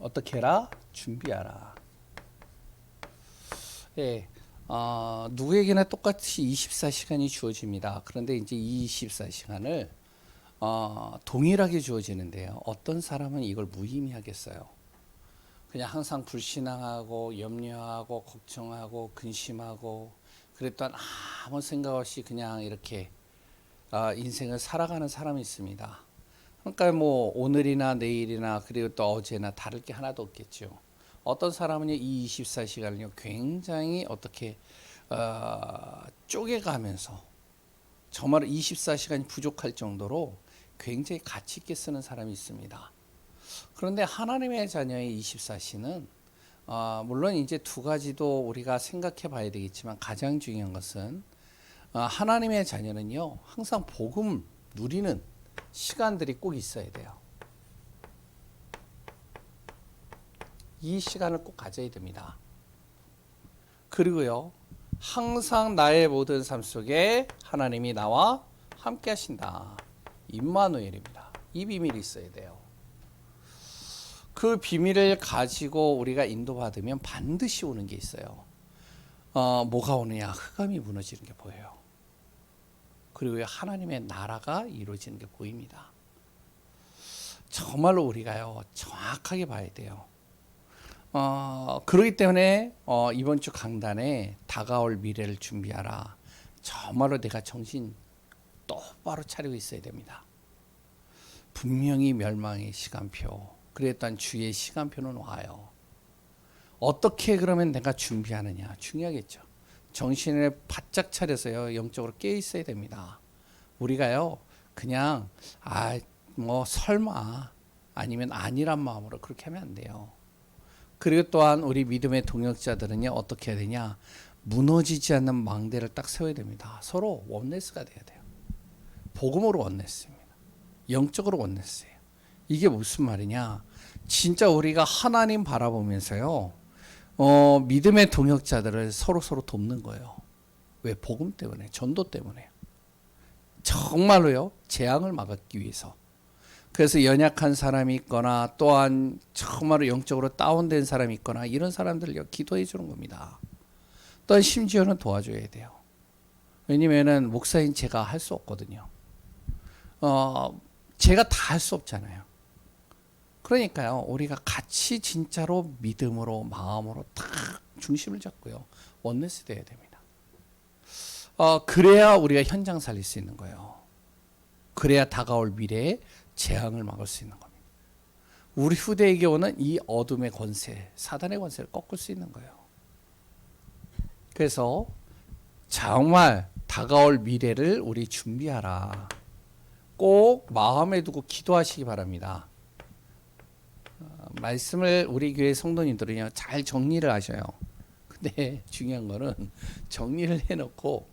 어떻게 해라? 준비하라. 예, 누구에게나 똑같이 24시간이 주어집니다. 그런데 이제 이 24시간을 동일하게 주어지는데요. 어떤 사람은 이걸 무의미하겠어요. 그냥 항상 불신앙하고 염려하고 걱정하고 근심하고 그랬던 아무 생각 없이 그냥 이렇게 인생을 살아가는 사람이 있습니다. 그러니까 뭐 오늘이나 내일이나 그리고 또 어제나 다를 게 하나도 없겠죠. 어떤 사람은 이 24시간을요 굉장히 어떻게 쪼개가면서 정말 24시간이 부족할 정도로 굉장히 가치 있게 쓰는 사람이 있습니다. 그런데 하나님의 자녀의 24시는 물론 이제 두 가지도 우리가 생각해 봐야 되겠지만 가장 중요한 것은 하나님의 자녀는요 항상 복음 누리는 시간들이 꼭 있어야 돼요. 이 시간을 꼭 가져야 됩니다. 그리고요 항상 나의 모든 삶 속에 하나님이 나와 함께 하신다. 임마누엘입니다. 이 비밀이 있어야 돼요. 그 비밀을 가지고 우리가 인도받으면 반드시 오는 게 있어요. 뭐가 오느냐? 흑암이 무너지는 게 보여요. 그리고 하나님의 나라가 이루어지는 게 보입니다. 정말로 우리가요 정확하게 봐야 돼요. 그렇기 때문에 이번 주 강단에 다가올 미래를 준비하라. 정말로 내가 정신 똑바로 차리고 있어야 됩니다. 분명히 멸망의 시간표, 그랬던 주의 시간표는 와요. 어떻게 그러면 내가 준비하느냐 중요하겠죠. 정신을 바짝 차려서요 영적으로 깨어 있어야 됩니다. 우리가요 그냥 뭐 설마 아니면 아니란 마음으로 그렇게 하면 안 돼요. 그리고 또한 우리 믿음의 동역자들은요 어떻게 해야 되냐, 무너지지 않는 망대를 딱 세워야 됩니다. 서로 원네스가 돼야 돼요. 복음으로 원네스입니다. 영적으로 원네스예요. 이게 무슨 말이냐, 진짜 우리가 하나님 바라보면서요 믿음의 동역자들을 서로 돕는 거예요. 왜? 복음 때문에, 전도 때문에. 정말로요 재앙을 막기 위해서. 그래서 연약한 사람이 있거나 또한 정말로 영적으로 다운된 사람이 있거나 이런 사람들을 기도해 주는 겁니다. 또한 심지어는 도와줘야 돼요. 왜냐면은 목사인 제가 할 수 없거든요. 제가 다 할 수 없잖아요. 그러니까요 우리가 같이 진짜로 믿음으로 마음으로 딱 중심을 잡고요 원네스 돼야 됩니다. 그래야 우리가 현장 살릴 수 있는 거예요. 그래야 다가올 미래에 재앙을 막을 수 있는 겁니다. 우리 후대에게 오는 이 어둠의 권세, 사단의 권세를 꺾을 수 있는 거예요. 그래서 정말 다가올 미래를 우리 준비하라. 꼭 마음에 두고 기도하시기 바랍니다. 말씀을 우리 교회 성도님들은요 잘 정리를 하셔요. 근데 중요한 거는 정리를 해놓고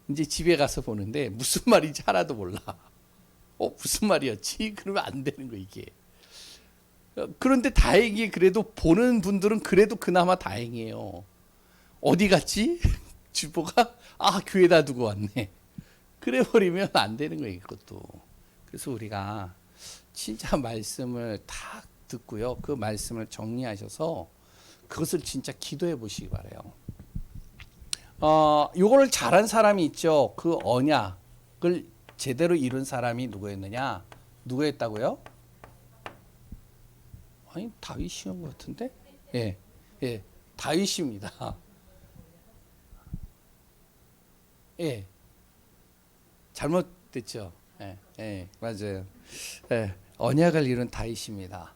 이제 집에 가서 보는데 무슨 말인지 하나도 몰라. 무슨 말이었지? 그러면 안 되는 거 이게. 그런데 다행히 그래도 보는 분들은 그래도 그나마 다행이에요. 어디 갔지? 주보가 교회다 두고 왔네. 그래 버리면 안 되는 거예요 이것도. 그래서 우리가 진짜 말씀을 다 듣고요 그 말씀을 정리하셔서 그것을 진짜 기도해 보시기 바래요. 요거를 잘한 사람이 있죠. 그 언약을 제대로 이룬 사람이 누구였느냐? 누구였다고요? 아니 다윗이었던 것 같은데? 예, 다윗입니다. 예, 잘못됐죠. 예, 맞아요. 예, 언약을 이룬 다윗입니다.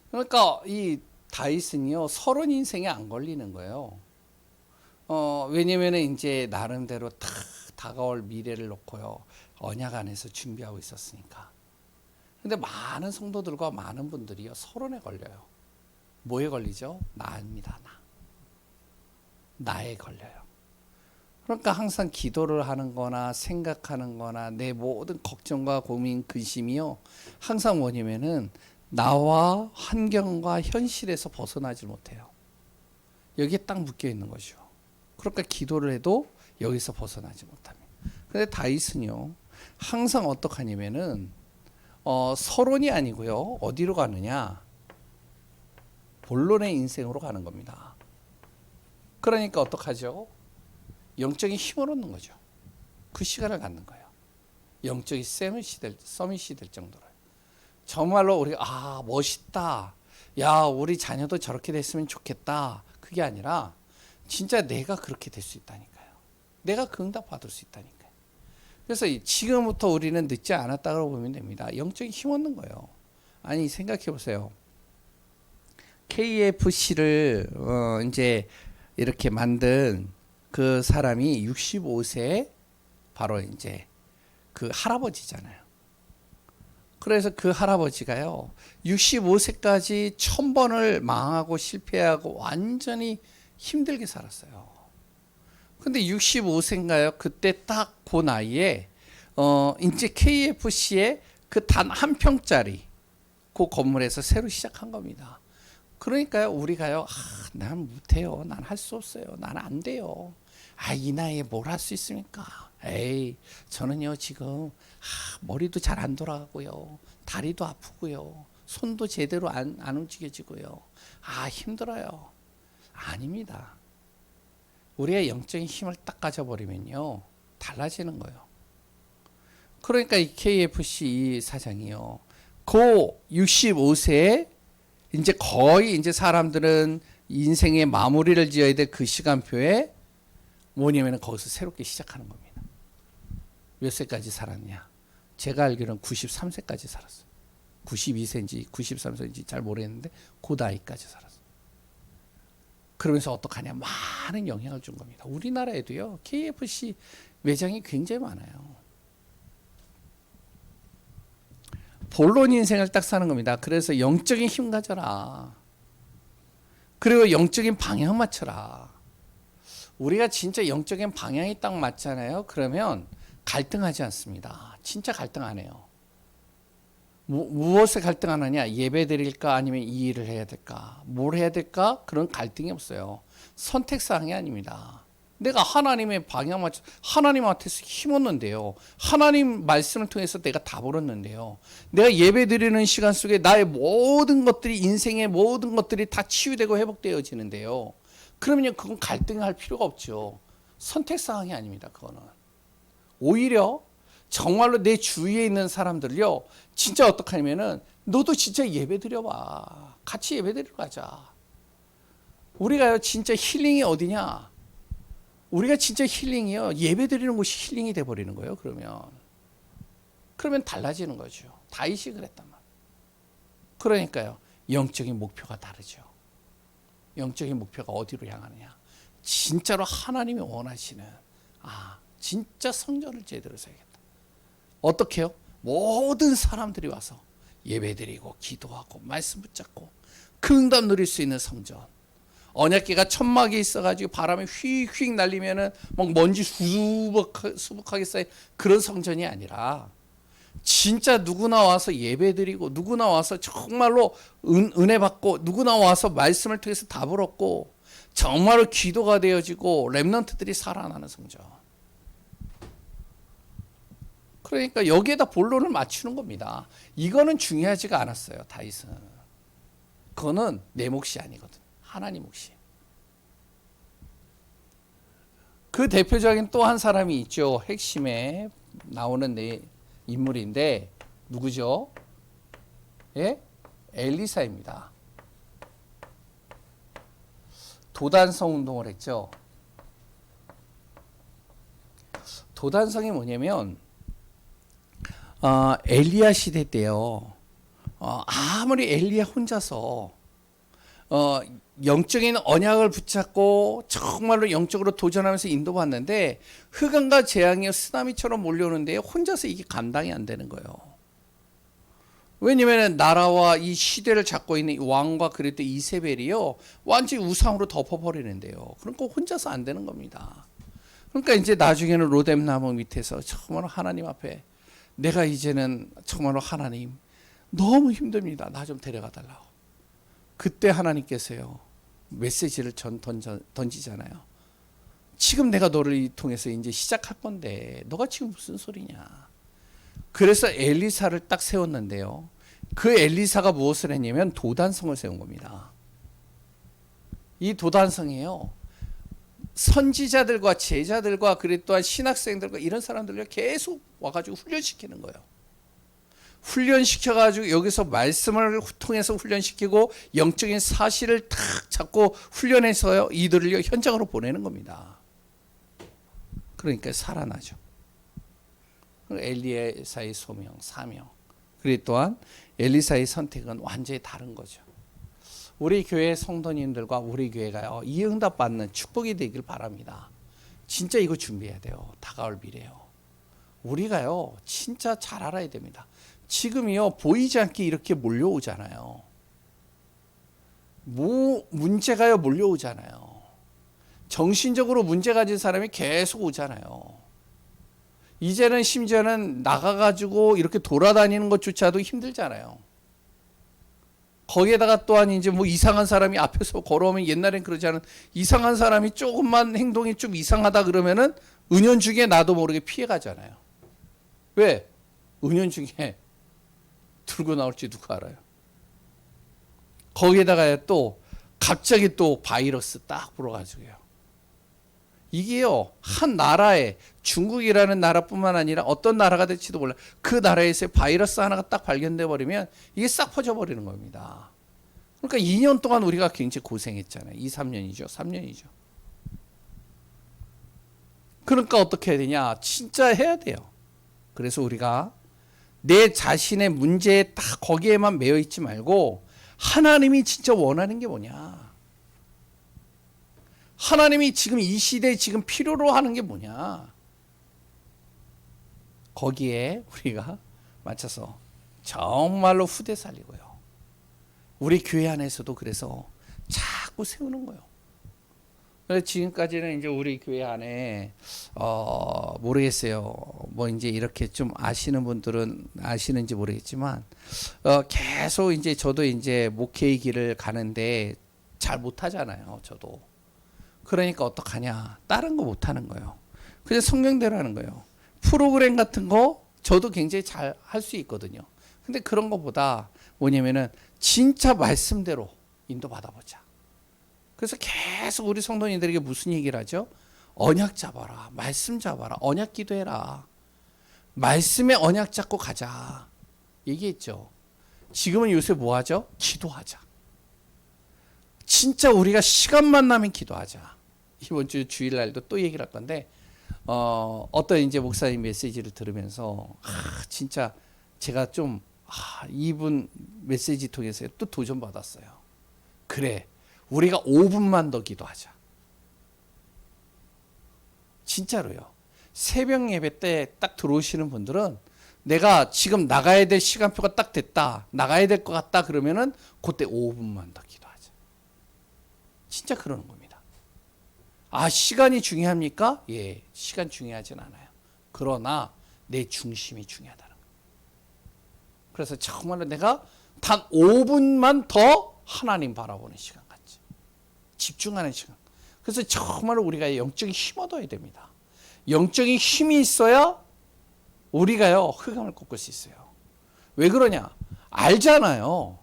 그러니까 이 다윗은요 서론 인생에 안 걸리는 거예요. 왜냐면은 이제 나름대로 다 다가올 미래를 놓고요 언약 안에서 준비하고 있었으니까. 근데 많은 성도들과 많은 분들이요 서론에 걸려요. 뭐에 걸리죠? 나입니다. 나에 걸려요. 그러니까 항상 기도를 하는 거나 생각하는 거나 내 모든 걱정과 고민 근심이요 항상 뭐냐면은 나와 환경과 현실에서 벗어나지 못해요. 여기에 딱 묶여 있는 거죠. 그러니까 기도를 해도 여기서 벗어나지 못합니다. 근데 다윗은요 항상 어떡하냐면은 서론이 아니고요 어디로 가느냐, 본론의 인생으로 가는 겁니다. 그러니까 어떡하죠? 영적인 힘을 얻는 거죠. 그 시간을 갖는 거예요. 영적인 서밋이 될 정도로. 정말로 우리가 멋있다. 야, 우리 자녀도 저렇게 됐으면 좋겠다. 그게 아니라 진짜 내가 그렇게 될 수 있다니까요. 내가 그 응답 받을 수 있다니까요. 그래서 지금부터 우리는 늦지 않았다고 보면 됩니다. 영적인 힘 얻는 거예요. 아니, 생각해 보세요. KFC를 이제 이렇게 만든 그 사람이 65세 바로 이제 그 할아버지잖아요. 그래서 그 할아버지가요, 65세까지 1000번을 망하고 실패하고 완전히 힘들게 살았어요. 근데 65세인가요? 그때 딱 그 나이에 이제 KFC에 그 단 한 평짜리 그 건물에서 새로 시작한 겁니다. 그러니까요, 우리가요, 난 못해요. 난 할 수 없어요. 난 안 돼요. 이 나이에 뭘 할 수 있습니까? 에이, 저는요, 지금, 머리도 잘 안 돌아가고요. 다리도 아프고요. 손도 제대로 안 움직여지고요. 힘들어요. 아닙니다. 우리의 영적인 힘을 딱 가져버리면요, 달라지는 거예요. 그러니까 이 KFC 사장이요, 그 65세에 이제 거의 이제 사람들은 인생의 마무리를 지어야 될 그 시간표에 뭐냐면 거기서 새롭게 시작하는 겁니다. 몇 세까지 살았냐? 제가 알기로는 93세까지 살았어요. 92세인지 93세인지 잘 모르겠는데 그 나이까지 살았어요. 그러면서 어떡하냐? 많은 영향을 준 겁니다. 우리나라에도요, KFC 매장이 굉장히 많아요. 본론 인생을 딱 사는 겁니다. 그래서 영적인 힘 가져라. 그리고 영적인 방향 맞춰라. 우리가 진짜 영적인 방향이 딱 맞잖아요. 그러면 갈등하지 않습니다. 진짜 갈등 안 해요. 무엇에 갈등 안 하냐? 예배 드릴까? 아니면 이 일을 해야 될까? 뭘 해야 될까? 그런 갈등이 없어요. 선택사항이 아닙니다. 내가 하나님의 방향 맞춰 하나님한테서 힘 얻는데요. 하나님 말씀을 통해서 내가 답을 얻는데요. 내가 예배 드리는 시간 속에 나의 모든 것들이, 인생의 모든 것들이 다 치유되고 회복되어지는데요. 그러면요, 그건 갈등할 필요가 없죠. 선택사항이 아닙니다. 그거는. 오히려 정말로 내 주위에 있는 사람들요, 진짜 어떡하냐면은 너도 진짜 예배 드려봐. 같이 예배 드리러 가자. 우리가요, 진짜 힐링이 어디냐? 우리가 진짜 힐링이요, 예배 드리는 곳이 힐링이 돼버리는 거예요. 그러면 달라지는 거죠. 다윗이 그랬단 말이에요. 그러니까요, 영적인 목표가 다르죠. 영적인 목표가 어디로 향하느냐? 진짜로 하나님이 원하시는, 진짜 성전을 제대로 세우겠다. 어떻게 해요? 모든 사람들이 와서 예배드리고 기도하고 말씀 붙잡고 그 응답 누릴 수 있는 성전. 언약궤가 천막에 있어가지고 바람이 휙휙 날리면은 막 먼지 수북하게 쌓인 그런 성전이 아니라, 진짜 누구나 와서 예배드리고 누구나 와서 정말로 은혜 받고 누구나 와서 말씀을 통해서 답을 얻고 정말로 기도가 되어지고 렘넌트들이 살아나는 성전. 그러니까 여기에다 본론을 맞추는 겁니다. 이거는 중요하지가 않았어요. 다윗은. 그거는 내 몫이 아니거든. 하나님 몫이. 그 대표적인 또 한 사람이 있죠. 핵심에 나오는 인물인데 누구죠? 예? 엘리사입니다. 도단성 운동을 했죠. 도단성이 뭐냐면 엘리야 시대 때요. 아무리 엘리야 혼자서 영적인 언약을 붙잡고 정말로 영적으로 도전하면서 인도받는데 흑암과 재앙이 쓰나미처럼 몰려오는데 혼자서 이게 감당이 안 되는 거예요. 왜냐면 나라와 이 시대를 잡고 있는 왕과 그랬던 이세벨이요, 완전히 우상으로 덮어버리는데요. 그러니까 혼자서 안 되는 겁니다. 그러니까 이제 나중에는 로뎀나무 밑에서 정말로 하나님 앞에, 내가 이제는 정말로 하나님 너무 힘듭니다. 나 좀 데려가 달라고. 그때 하나님께서요, 메시지를 던지잖아요. 지금 내가 너를 통해서 이제 시작할 건데 너가 지금 무슨 소리냐. 그래서 엘리사를 딱 세웠는데요. 그 엘리사가 무엇을 했냐면 도단성을 세운 겁니다. 이 도단성이에요. 선지자들과 제자들과 그리고 또한 신학생들과 이런 사람들을 계속 와가지고 훈련시키는 거예요. 훈련시켜가지고 여기서 말씀을 통해서 훈련시키고 영적인 사실을 탁 잡고 훈련해서요 이들을 현장으로 보내는 겁니다. 그러니까 살아나죠. 엘리사의 소명, 사명, 그리고 또한 엘리사의 선택은 완전히 다른 거죠. 우리 교회 성도님들과 우리 교회가요 이 응답 받는 축복이 되길 바랍니다. 진짜 이거 준비해야 돼요. 다가올 미래요. 우리가요 진짜 잘 알아야 됩니다. 지금이요 보이지 않게 이렇게 몰려오잖아요. 문제가요 몰려오잖아요. 정신적으로 문제 가진 사람이 계속 오잖아요. 이제는 심지어는 나가가지고 이렇게 돌아다니는 것조차도 힘들잖아요. 거기에다가 또한 이제 뭐 이상한 사람이 앞에서 걸어오면 옛날엔 그러지 않은 이상한 사람이 조금만 행동이 좀 이상하다 그러면은 은연중에 나도 모르게 피해가잖아요. 왜? 은연중에 들고 나올지 누가 알아요. 거기에다가 또 갑자기 또 바이러스 딱 불어가지고요. 이게요 한 나라에 중국이라는 나라뿐만 아니라 어떤 나라가 될지도 몰라. 그 나라에서 바이러스 하나가 딱 발견돼 버리면 이게 싹 퍼져 버리는 겁니다. 그러니까 2년 동안 우리가 굉장히 고생했잖아요. 2, 3년이죠. 3년이죠. 그러니까 어떻게 해야 되냐? 진짜 해야 돼요. 그래서 우리가 내 자신의 문제에 딱 거기에만 매여 있지 말고 하나님이 진짜 원하는 게 뭐냐? 하나님이 지금 이 시대에 지금 필요로 하는 게 뭐냐? 거기에 우리가 맞춰서 정말로 후대 살리고요. 우리 교회 안에서도 그래서 자꾸 세우는 거예요. 그래서 지금까지는 이제 우리 교회 안에 모르겠어요. 뭐 이제 이렇게 좀 아시는 분들은 아시는지 모르겠지만 계속 이제 저도 이제 목회의 길을 가는데 잘 못하잖아요. 저도. 그러니까 어떡하냐? 다른 거 못하는 거예요. 그냥 성경대로 하는 거예요. 프로그램 같은 거 저도 굉장히 잘 할 수 있거든요. 근데 그런 거보다 뭐냐면은 진짜 말씀대로 인도받아보자. 그래서 계속 우리 성도님들에게 무슨 얘기를 하죠? 언약 잡아라. 말씀 잡아라. 언약 기도해라. 말씀에 언약 잡고 가자. 얘기했죠. 지금은 요새 뭐 하죠? 기도하자. 진짜 우리가 시간만 나면 기도하자. 이번 주 주일날도 또 얘기를 할 건데 어떤 이제 목사님 메시지를 들으면서 진짜 제가 좀 이분 메시지 통해서 또 도전 받았어요. 그래, 우리가 5분만 더 기도하자. 진짜로요. 새벽 예배 때 딱 들어오시는 분들은 내가 지금 나가야 될 시간표가 딱 됐다, 나가야 될 것 같다 그러면은 그때 5분만 더 기도하자. 진짜 그러는 겁니다. 시간이 중요합니까? 예, 시간 중요하진 않아요. 그러나 내 중심이 중요하다는 거예요. 그래서 정말로 내가 단 5분만 더 하나님 바라보는 시간 같지. 집중하는 시간. 그래서 정말로 우리가 영적인 힘 얻어야 됩니다. 영적인 힘이 있어야 우리가요 흑암을 꺾을 수 있어요. 왜 그러냐? 알잖아요.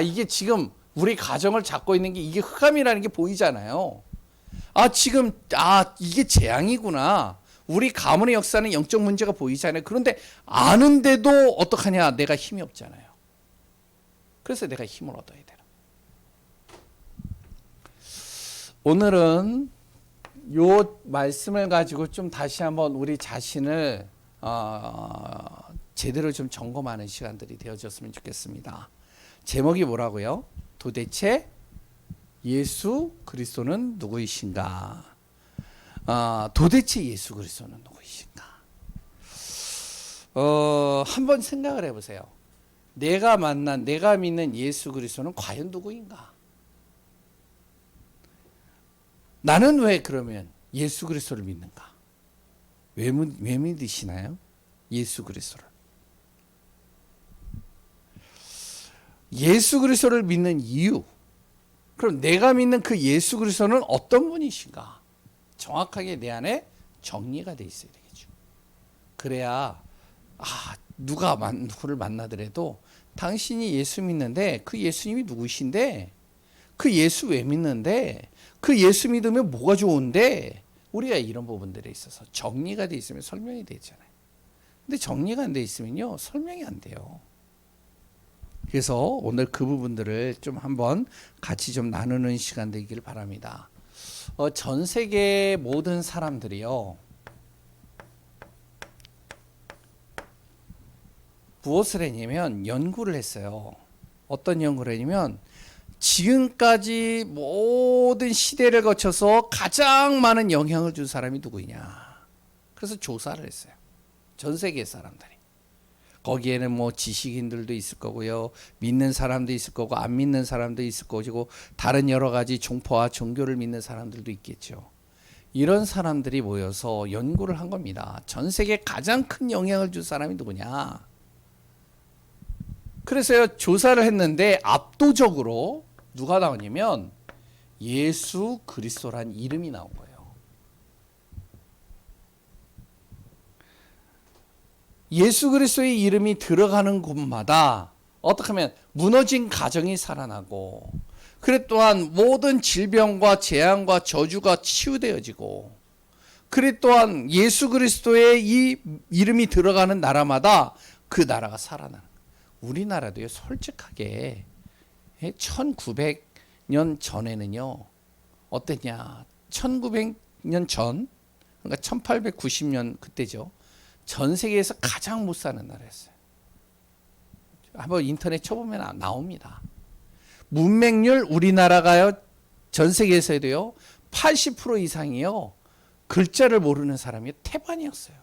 이게 지금 우리 가정을 잡고 있는 게 이게 흑암이라는 게 보이잖아요. 지금 이게 재앙이구나. 우리 가문의 역사는 영적 문제가 보이잖아요. 그런데 아는데도 어떡하냐? 내가 힘이 없잖아요. 그래서 내가 힘을 얻어야 되는. 오늘은 요 말씀을 가지고 좀 다시 한번 우리 자신을 제대로 좀 점검하는 시간들이 되어졌으면 좋겠습니다. 제목이 뭐라고요? 도대체 예수 그리스도는 누구이신가? 도대체 예수 그리스도는 누구이신가? 한번 생각을 해보세요. 내가 믿는 예수 그리스도는 과연 누구인가? 나는 왜 그러면 예수 그리스도를 믿는가? 왜 믿으시나요? 예수 그리스도를. 예수 그리스도를 믿는 이유. 그럼 내가 믿는 그 예수 그리스도는 어떤 분이신가? 정확하게 내 안에 정리가 돼 있어야 되겠죠. 그래야 누구를 만나더라도 당신이 예수 믿는데 그 예수님이 누구신데 그 예수 왜 믿는데? 그 예수 믿으면 뭐가 좋은데? 우리가 이런 부분들에 있어서 정리가 돼 있으면 설명이 되잖아요. 근데 정리가 안 돼 있으면요, 설명이 안 돼요. 그래서 오늘 그 부분들을 좀 한번 같이 좀 나누는 시간 되기를 바랍니다. 전 세계 모든 사람들이요, 무엇을 했냐면 연구를 했어요. 어떤 연구를 했냐면 지금까지 모든 시대를 거쳐서 가장 많은 영향을 준 사람이 누구냐. 그래서 조사를 했어요. 전 세계 사람들이. 거기에는 뭐 지식인들도 있을 거고요, 믿는 사람도 있을 거고, 안 믿는 사람도 있을 것이고, 다른 여러 가지 종파와 종교를 믿는 사람들도 있겠죠. 이런 사람들이 모여서 연구를 한 겁니다. 전 세계에 가장 큰 영향을 준 사람이 누구냐. 그래서 조사를 했는데 압도적으로 누가 나오냐면 예수 그리스도란 이름이 나온 거예요. 예수 그리스도의 이름이 들어가는 곳마다 어떻게 하면 무너진 가정이 살아나고, 그래 또한 모든 질병과 재앙과 저주가 치유되어지고, 그래 또한 예수 그리스도의 이 이름이 들어가는 나라마다 그 나라가 살아나는. 우리나라도요, 솔직하게 1900년 전에는요 어땠냐. 1900년 전, 그러니까 1890년 그때죠. 전 세계에서 가장 못 사는 나라였어요. 한번 인터넷 쳐보면 나옵니다. 문맹률 우리나라가요, 전 세계에서도요 80% 이상이요 글자를 모르는 사람이 태반이었어요.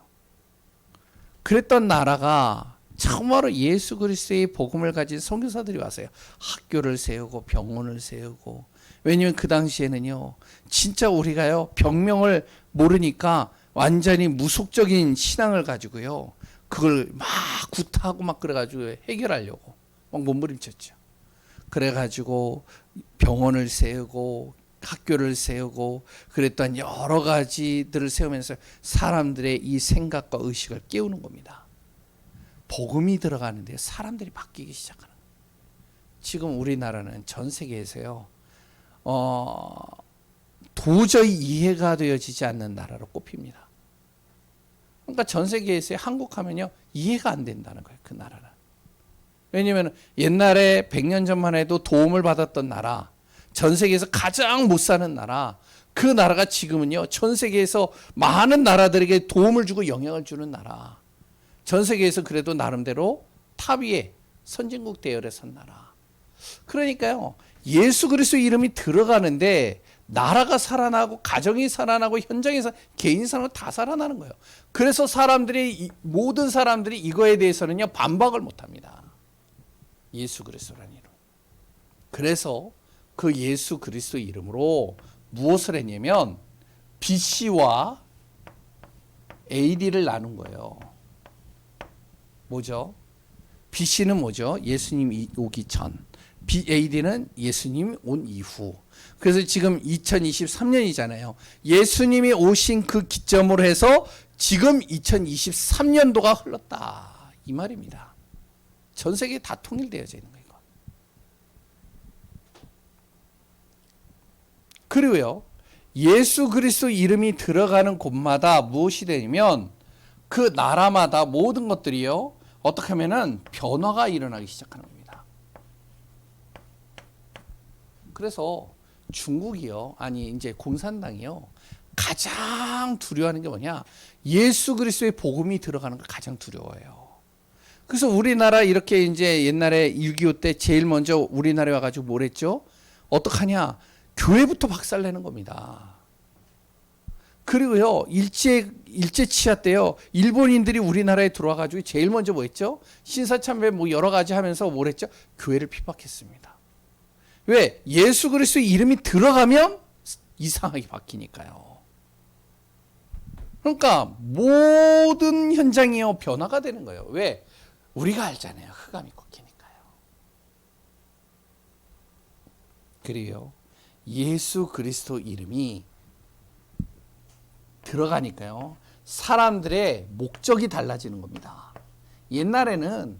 그랬던 나라가 정말로 예수 그리스도의 복음을 가진 선교사들이 왔어요. 학교를 세우고 병원을 세우고. 왜냐하면 그 당시에는요 진짜 우리가요 병명을 모르니까 완전히 무속적인 신앙을 가지고요 그걸 막 구타하고 막 그래가지고 해결하려고 막 몸부림쳤죠. 그래가지고 병원을 세우고 학교를 세우고 그랬던 여러 가지들을 세우면서 사람들의 이 생각과 의식을 깨우는 겁니다. 복음이 들어가는데 사람들이 바뀌기 시작하는 거예요. 지금 우리나라는 전 세계에서요 도저히 이해가 되어지지 않는 나라로 꼽힙니다. 그러니까 전 세계에서 한국 하면요 이해가 안 된다는 거예요. 그 나라는. 왜냐하면 옛날에 100년 전만 해도 도움을 받았던 나라, 전 세계에서 가장 못 사는 나라, 그 나라가 지금은요 전 세계에서 많은 나라들에게 도움을 주고 영향을 주는 나라, 전 세계에서 그래도 나름대로 탑 위에 선진국 대열에 선 나라. 그러니까요 예수 그리스도 이름이 들어가는데 나라가 살아나고 가정이 살아나고 현장에서 개인 살아나고 다 살아나는 거예요. 그래서 모든 사람들이 이거에 대해서는요 반박을 못합니다. 예수 그리스도라는 이름. 그래서 그 예수 그리스도 이름으로 무엇을 했냐면 BC와 AD를 나눈 거예요. 뭐죠? BC는 뭐죠? 예수님 오기 전. AD는 예수님 온 이후. 그래서 지금 2023년이잖아요. 예수님이 오신 그 기점으로 해서 지금 2023년도가 흘렀다. 이 말입니다. 전 세계에 다 통일되어져 있는 거예요. 그리고요, 예수 그리스도 이름이 들어가는 곳마다 무엇이 되냐면 그 나라마다 모든 것들이요 어떻게 하면은 변화가 일어나기 시작하는 겁니다. 그래서 중국이요, 아니 이제 공산당이요 가장 두려워하는 게 뭐냐? 예수 그리스도의 복음이 들어가는 걸 가장 두려워해요. 그래서 우리나라 이렇게 이제 옛날에 6.25 때 제일 먼저 우리나라에 와가지고 뭘 했죠? 어떡하냐? 교회부터 박살내는 겁니다. 그리고요 일제 치하 때요 일본인들이 우리나라에 들어와가지고 제일 먼저 뭐 했죠? 신사참배 뭐 여러 가지 하면서 뭘 했죠? 교회를 핍박했습니다. 왜? 예수 그리스도의 이름이 들어가면 이상하게 바뀌니까요. 그러니까 모든 현장이요 변화가 되는 거예요. 왜? 우리가 알잖아요. 흑암이 꺾이니까요. 그리고요 예수 그리스도 이름이 들어가니까요 사람들의 목적이 달라지는 겁니다. 옛날에는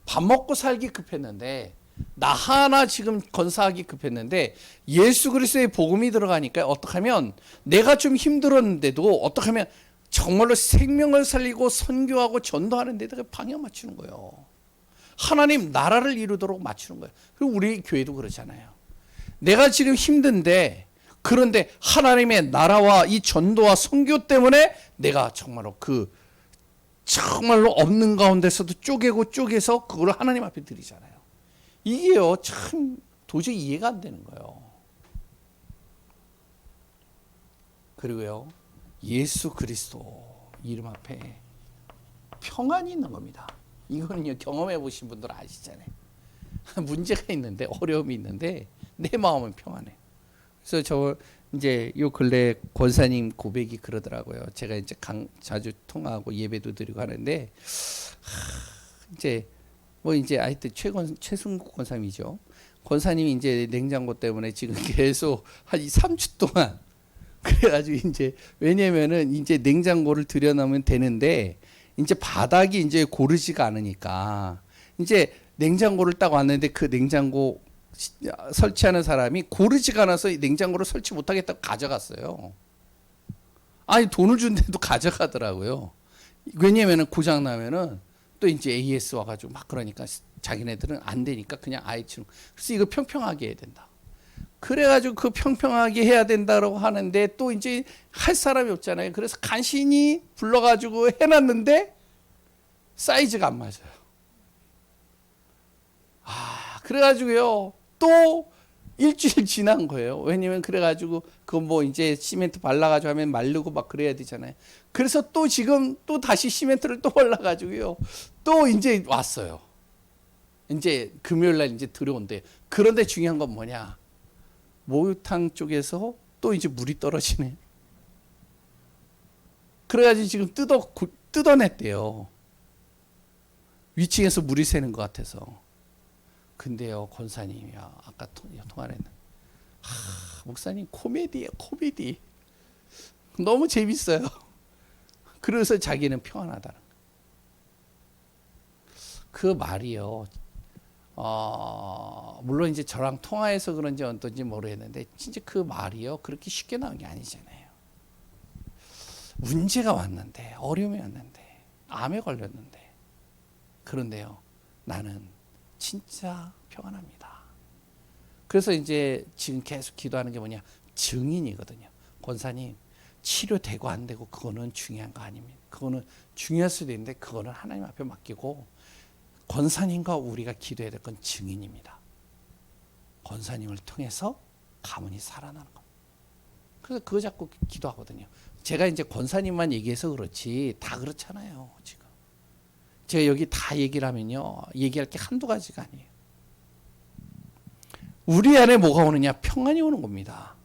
밥 먹고 살기 급했는데 나 하나 지금 건사하기 급했는데 예수 그리스도의 복음이 들어가니까 어떻게 하면 내가 좀 힘들었는데도 어떻게 하면 정말로 생명을 살리고 선교하고 전도하는 데다가 방향 맞추는 거예요. 하나님 나라를 이루도록 맞추는 거예요. 그리고 우리 교회도 그렇잖아요. 내가 지금 힘든데 그런데 하나님의 나라와 이 전도와 선교 때문에 내가 정말로 정말로 없는 가운데서도 쪼개서 그걸 하나님 앞에 드리잖아요. 이게요, 참 도저히 이해가 안 되는 거예요. 그리고요, 예수 그리스도 이름 앞에 평안이 있는 겁니다. 이거는요, 경험해 보신 분들은 아시잖아요. 문제가 있는데, 어려움이 있는데 내 마음은 평안해. 그래서 저 이제 요 근래 권사님 고백이 그러더라고요. 제가 이제 자주 통화하고 예배도 드리고 하는데 이제 뭐 이제 하여튼 최승국 권사님이죠. 권사님이 이제 냉장고 때문에 지금 계속 한 3주 동안 그래가지고 이제 왜냐면은 이제 냉장고를 들여놓으면 되는데 이제 바닥이 이제 고르지가 않으니까 이제 냉장고를 딱 왔는데 그 냉장고 설치하는 사람이 고르지가 않아서 냉장고를 설치 못하겠다고 가져갔어요. 아니 돈을 준데도 가져가더라고요. 왜냐면은 고장 나면은 또 이제 AS 와가지고 막 그러니까 자기네들은 안 되니까 그냥 아예 치는. 그래서 이거 평평하게 해야 된다. 그래가지고 그 평평하게 해야 된다고 하는데 또 이제 할 사람이 없잖아요. 그래서 간신히 불러가지고 해놨는데 사이즈가 안 맞아요. 그래가지고요 또 일주일 지난 거예요. 왜냐면 그래가지고 그 뭐 이제 시멘트 발라가지고 하면 마르고 막 그래야 되잖아요. 그래서 또 지금 또 다시 시멘트를 또 발라가지고요 또 이제 왔어요. 이제 금요일 날 이제 들어온대. 그런데 중요한 건 뭐냐? 목욕탕 쪽에서 또 이제 물이 떨어지네. 그래가지고 지금 뜯어냈대요. 위층에서 물이 새는 것 같아서. 근데요, 권사님이야. 아까 통화를 했는데. 목사님 코미디예요, 코미디. 너무 재밌어요. 그래서 자기는 평안하다는 거예요. 그 말이요. 물론 이제 저랑 통화해서 그런지 어떤지 모르겠는데 진짜 그 말이요. 그렇게 쉽게 나온 게 아니잖아요. 문제가 왔는데, 어려움이 왔는데, 암에 걸렸는데. 그런데요, 나는 진짜 평안합니다. 그래서 이제 지금 계속 기도하는 게 뭐냐? 증인이거든요. 권사님, 치료되고 안 되고 그거는 중요한 거 아닙니다. 그거는 중요할 수도 있는데 그거는 하나님 앞에 맡기고 권사님과 우리가 기도해야 될 건 증인입니다. 권사님을 통해서 가문이 살아나는 것. 그래서 그거 자꾸 기도하거든요. 제가 이제 권사님만 얘기해서 그렇지 다 그렇잖아요. 지금 제가 여기 다 얘기를 하면요, 얘기할 게 한두 가지가 아니에요. 우리 안에 뭐가 오느냐? 평안이 오는 겁니다.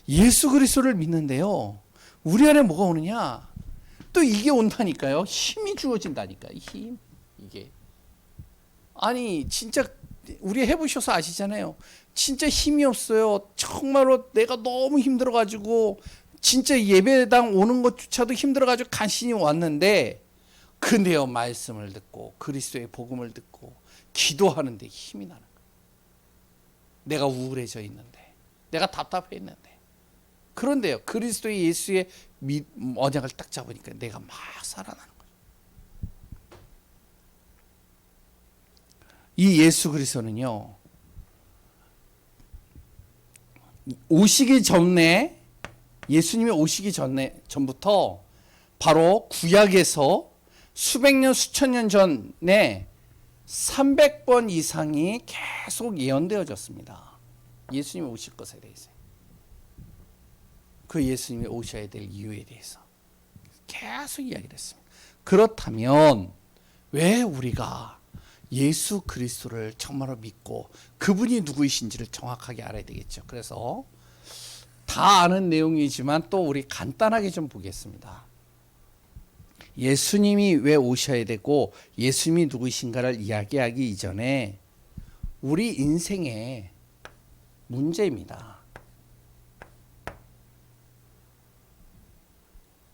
예수 그리스도를 믿는데요, 우리 안에 뭐가 오느냐? 또 이게 온다니까요. 힘이 주어진다니까. 힘. 이게. 아니 진짜 우리 해보셔서 아시잖아요. 진짜 힘이 없어요. 정말로 내가 너무 힘들어가지고 진짜 예배당 오는 것조차도 힘들어가지고 간신히 왔는데 근데요, 말씀을 듣고 그리스도의 복음을 듣고 기도하는데 힘이 나는 거예요. 내가 우울해져 있는데, 내가 답답해 있는데, 그런데요, 그리스도의 예수의 언약을 딱 잡으니까 내가 막 살아나는 거예요. 이 예수 그리스도는요, 오시기 전에, 예수님이 오시기 전부터 바로 구약에서 수백 년, 수천 년 전에 300번 이상이 계속 예언되어졌습니다. 예수님이 오실 것에 대해서. 그 예수님이 오셔야 될 이유에 대해서 계속 이야기를 했습니다. 그렇다면 왜 우리가 예수 그리스도를 정말로 믿고 그분이 누구이신지를 정확하게 알아야 되겠죠. 그래서 다 아는 내용이지만 또 우리 간단하게 좀 보겠습니다. 예수님이 왜 오셔야 되고 예수님이 누구이신가를 이야기하기 이전에 우리 인생의 문제입니다.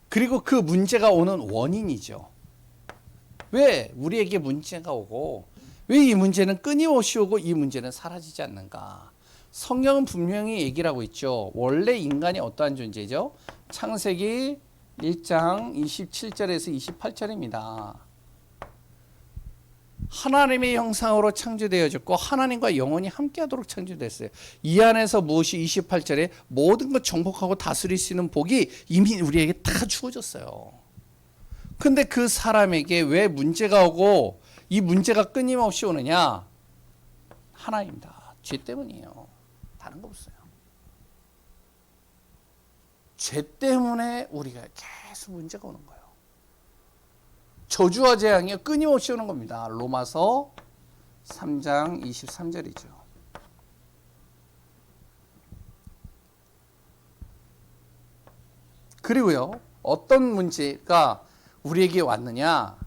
그리고 그 문제가 오는 원인이죠. 왜 우리에게 문제가 오고 왜 이 문제는 끊임없이 오고 이 문제는 사라지지 않는가? 성경은 분명히 얘기를 하고 있죠. 원래 인간이 어떠한 존재죠? 창세기 1장 27절에서 28절입니다. 하나님의 형상으로 창조되어졌고 하나님과 영원히 함께하도록 창조됐어요. 이 안에서 무엇이 28절에 모든 것 정복하고 다스릴 수 있는 복이 이미 우리에게 다 주어졌어요. 근데 그 사람에게 왜 문제가 오고 이 문제가 끊임없이 오느냐? 하나입니다. 죄 때문이에요. 다른 거 없어요. 죄 때문에 우리가 계속 문제가 오는 거예요. 저주와 재앙이 끊임없이 오는 겁니다. 로마서 3장 23절이죠. 그리고요, 어떤 문제가 우리에게 왔느냐?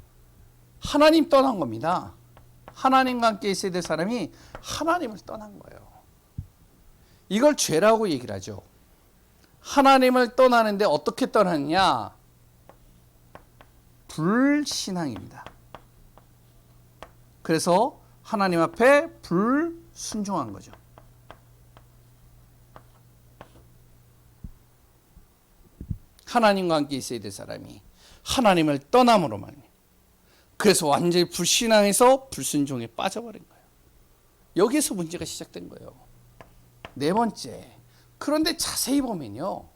하나님 떠난 겁니다. 하나님과 함께 있어야 될 사람이 하나님을 떠난 거예요. 이걸 죄라고 얘기를 하죠. 하나님을 떠나는데 어떻게 떠났냐? 불신앙입니다. 그래서 하나님 앞에 불순종한 거죠. 하나님과 함께 있어야 될 사람이 하나님을 떠남으로 말이에요. 그래서 완전히 불신앙에서 불순종에 빠져버린 거예요. 여기에서 문제가 시작된 거예요. 네 번째, 그런데 자세히 보면요,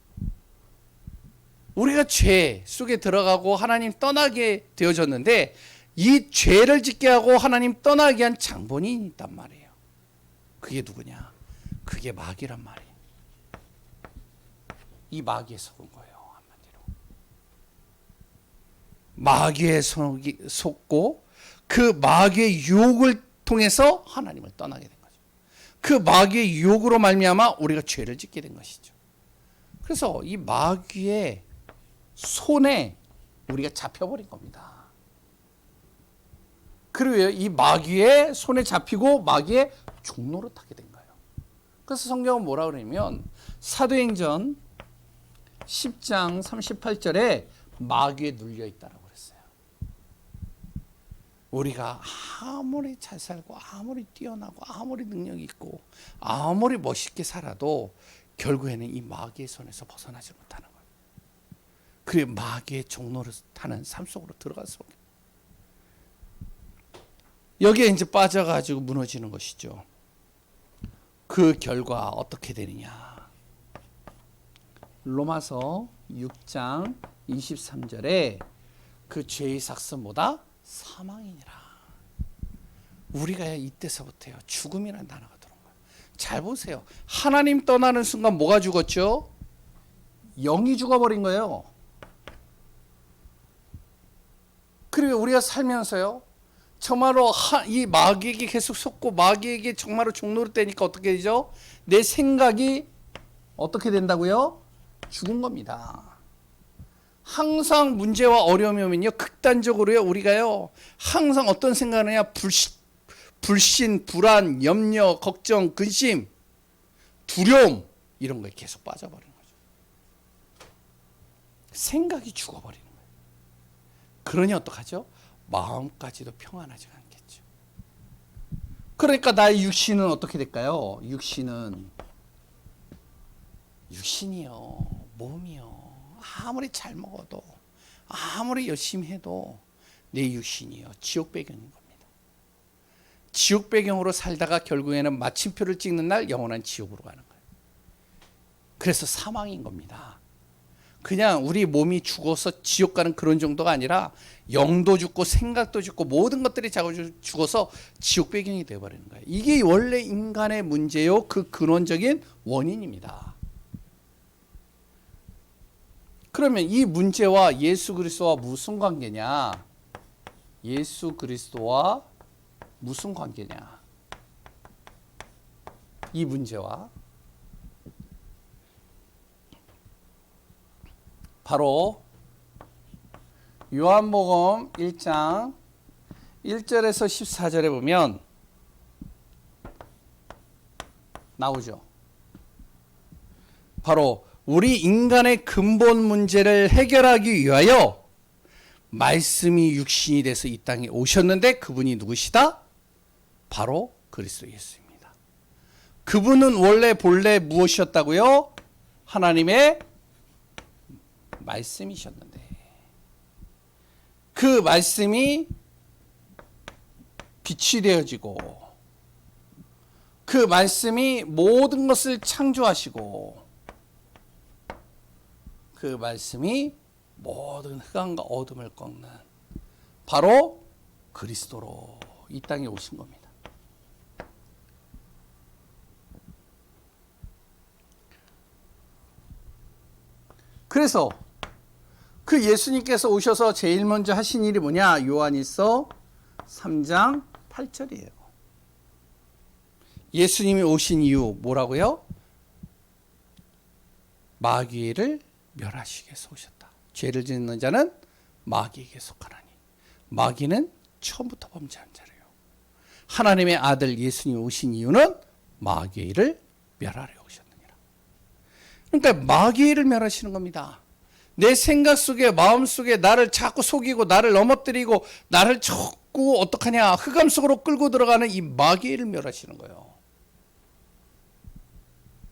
우리가 죄 속에 들어가고 하나님 떠나게 되어졌는데 이 죄를 짓게 하고 하나님 떠나게 한 장본인이 있단 말이에요. 그게 누구냐? 그게 마귀란 말이에요. 이 마귀에 속은 거예요. 한마디로 마귀에 속고 그 마귀의 유혹을 통해서 하나님을 떠나게 된 거죠. 그 마귀의 유혹으로 말미암아 우리가 죄를 짓게 된 것이죠. 그래서 이 마귀의 손에 우리가 잡혀버린 겁니다. 그리고 이 마귀의 손에 잡히고 마귀의 종로로 타게 된 거예요. 그래서 성경은 뭐라 그러냐면 사도행전 10장 38절에 마귀에 눌려 있다라고 그랬어요. 우리가 아무리 잘 살고 아무리 뛰어나고 아무리 능력이 있고 아무리 멋있게 살아도 결국에는 이 마귀의 손에서 벗어나지 못하는 거예요. 그래 마귀의 종로를 타는 삶 속으로 들어갈 수밖에 없어요. 여기에 이제 빠져가지고 무너지는 것이죠. 그 결과 어떻게 되느냐? 로마서 6장 23절에 그 죄의 삭선보다 사망이니라. 우리가 이때서부터요, 죽음이라는 단어가 들어온 거예요. 잘 보세요. 하나님 떠나는 순간 뭐가 죽었죠? 영이 죽어버린 거예요. 그리고 우리가 살면서요, 정말로 이 마귀에게 계속 속고 마귀에게 정말로 종로를 떼니까 어떻게 되죠? 내 생각이 어떻게 된다고요? 죽은 겁니다. 항상 문제와 어려움이 오면요, 극단적으로요, 우리가요, 항상 어떤 생각을 하냐? 불신, 불안, 염려, 걱정, 근심, 두려움, 이런 거에 계속 빠져버리는 거죠. 생각이 죽어버리는 거예요. 그러니 어떡하죠? 마음까지도 평안하지 않겠죠. 그러니까 나의 육신은 어떻게 될까요? 육신이요, 몸이요, 아무리 잘 먹어도 아무리 열심히 해도 내 육신이요, 지옥 배경인 겁니다. 지옥 배경으로 살다가 결국에는 마침표를 찍는 날 영원한 지옥으로 가는 거예요. 그래서 사망인 겁니다. 그냥 우리 몸이 죽어서 지옥 가는 그런 정도가 아니라 영도 죽고 생각도 죽고 모든 것들이 죽어서 지옥 배경이 되어버리는 거예요. 이게 원래 인간의 문제요, 그 근원적인 원인입니다. 그러면 이 문제와 예수 그리스도와 무슨 관계냐? 예수 그리스도와 무슨 관계냐? 이 문제와 바로 요한복음 1장 1절에서 14절에 보면 나오죠. 바로 우리 인간의 근본 문제를 해결하기 위하여 말씀이 육신이 돼서 이 땅에 오셨는데 그분이 누구시다? 바로 그리스도 예수입니다. 그분은 원래 본래 무엇이었다고요? 하나님의 말씀이셨는데 그 말씀이 빛이 되어지고 그 말씀이 모든 것을 창조하시고 그 말씀이 모든 흑암과 어둠을 꺾는 바로 그리스도로 이 땅에 오신 겁니다. 그래서 그 예수님께서 오셔서 제일 먼저 하신 일이 뭐냐? 요한일서 3장 8절이에요. 예수님이 오신 이유 뭐라고요? 마귀를 멸하시기 위해서 오셨다. 죄를 짓는 자는 마귀에게 속하나니 마귀는 처음부터 범죄한 자래요. 하나님의 아들 예수님이 오신 이유는 마귀의 일을 멸하려 오셨느니라. 그러니까 마귀의 일을 멸하시는 겁니다. 내 생각 속에 마음 속에 나를 자꾸 속이고 나를 넘어뜨리고 나를 자꾸 어떡하냐 흑암 속으로 끌고 들어가는 이 마귀의 일을 멸하시는 거예요.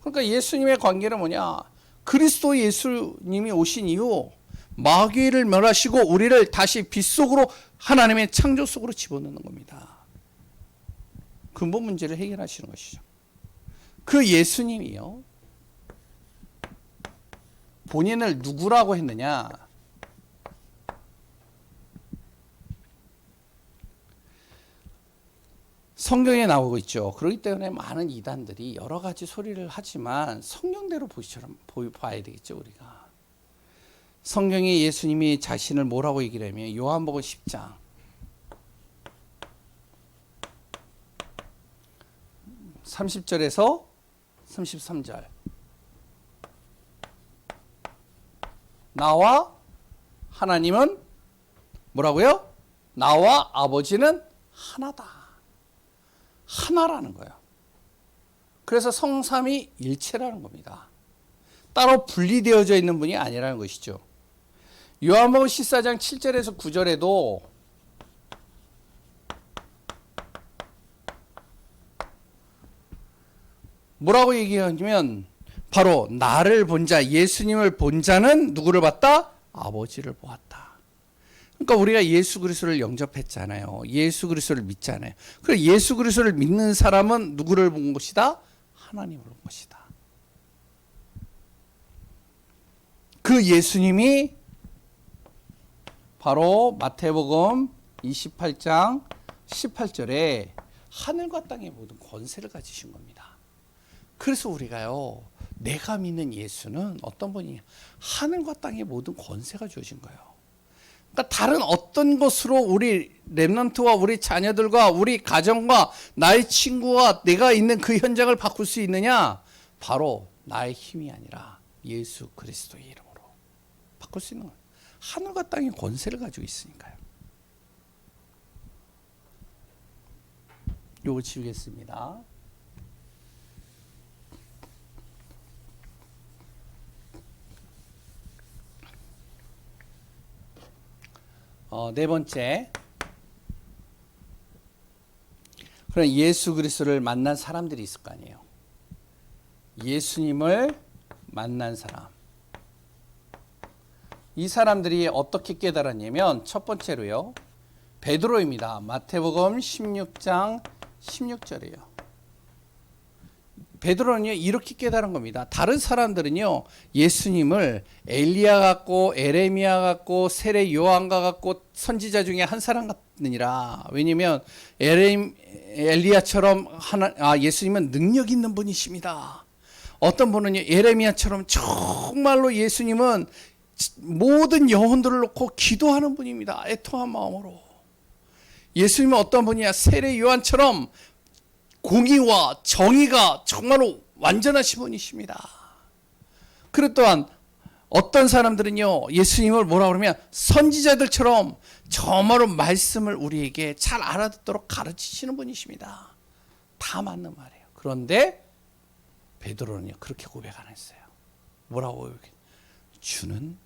그러니까 예수님의 관계는 뭐냐? 그리스도 예수님이 오신 이후 마귀의 일을 멸하시고 우리를 다시 빛 속으로 하나님의 창조 속으로 집어넣는 겁니다. 근본 문제를 해결하시는 것이죠. 그 예수님이요. 본인을 누구라고 했느냐? 성경에 나오고 있죠. 그렇기 때문에 많은 이단들이 여러 가지 소리를 하지만 성경대로 봐야 되겠죠, 우리가. 성경에 예수님이 자신을 뭐라고 얘기를 하면 요한복음 10장 30절에서 33절 나와 하나님은 뭐라고요? 나와 아버지는 하나다. 하나라는 거예요. 그래서 성삼위 일체라는 겁니다. 따로 분리되어져 있는 분이 아니라는 것이죠. 요한복음 14장 7절에서 9절에도 뭐라고 얘기하냐면 바로 나를 본 자, 예수님을 본 자는 누구를 봤다? 아버지를 보았다. 그러니까 우리가 예수 그리스도를 영접했잖아요. 예수 그리스도를 믿잖아요. 그래서 예수 그리스도를 믿는 사람은 누구를 본 것이다? 하나님을 본 것이다. 그 예수님이 바로 마태복음 28장 18절에 하늘과 땅의 모든 권세를 가지신 겁니다. 그래서 우리가요, 내가 믿는 예수는 어떤 분이냐? 하늘과 땅의 모든 권세가 주어진 거예요. 그러니까 다른 어떤 것으로 우리 렘넌트와 우리 자녀들과 우리 가정과 나의 친구와 내가 있는 그 현장을 바꿀 수 있느냐? 바로 나의 힘이 아니라 예수 그리스도의 이름으로 바꿀 수 있는 거예요. 하늘과 땅의 권세를 가지고 있으니까요. 요거 지우겠습니다. 네 번째, 그럼 예수 그리스도를 만난 사람들이 있을 거 아니에요. 예수님을 만난 사람. 이 사람들이 어떻게 깨달았냐면 첫 번째로요, 베드로입니다. 마태복음 16장 16절이에요. 베드로는요 이렇게 깨달은 겁니다. 다른 사람들은요 예수님을 엘리야 같고 에레미야 같고 세례 요한과 같고 선지자 중에 한 사람 같느니라. 왜냐하면 엘리야처럼 예수님은 능력 있는 분이십니다. 어떤 분은요 에레미야처럼 정말로 예수님은 모든 영혼들을 놓고 기도하는 분입니다. 애통한 마음으로. 예수님은 어떤 분이냐? 세례 요한처럼 공의와 정의가 정말로 완전하신 분이십니다. 그리고 또한 어떤 사람들은요 예수님을 뭐라 그러면 선지자들처럼 정말로 말씀을 우리에게 잘 알아듣도록 가르치시는 분이십니다. 다 맞는 말이에요. 그런데 베드로는요 그렇게 고백 안 했어요. 뭐라고 고백해요? 주는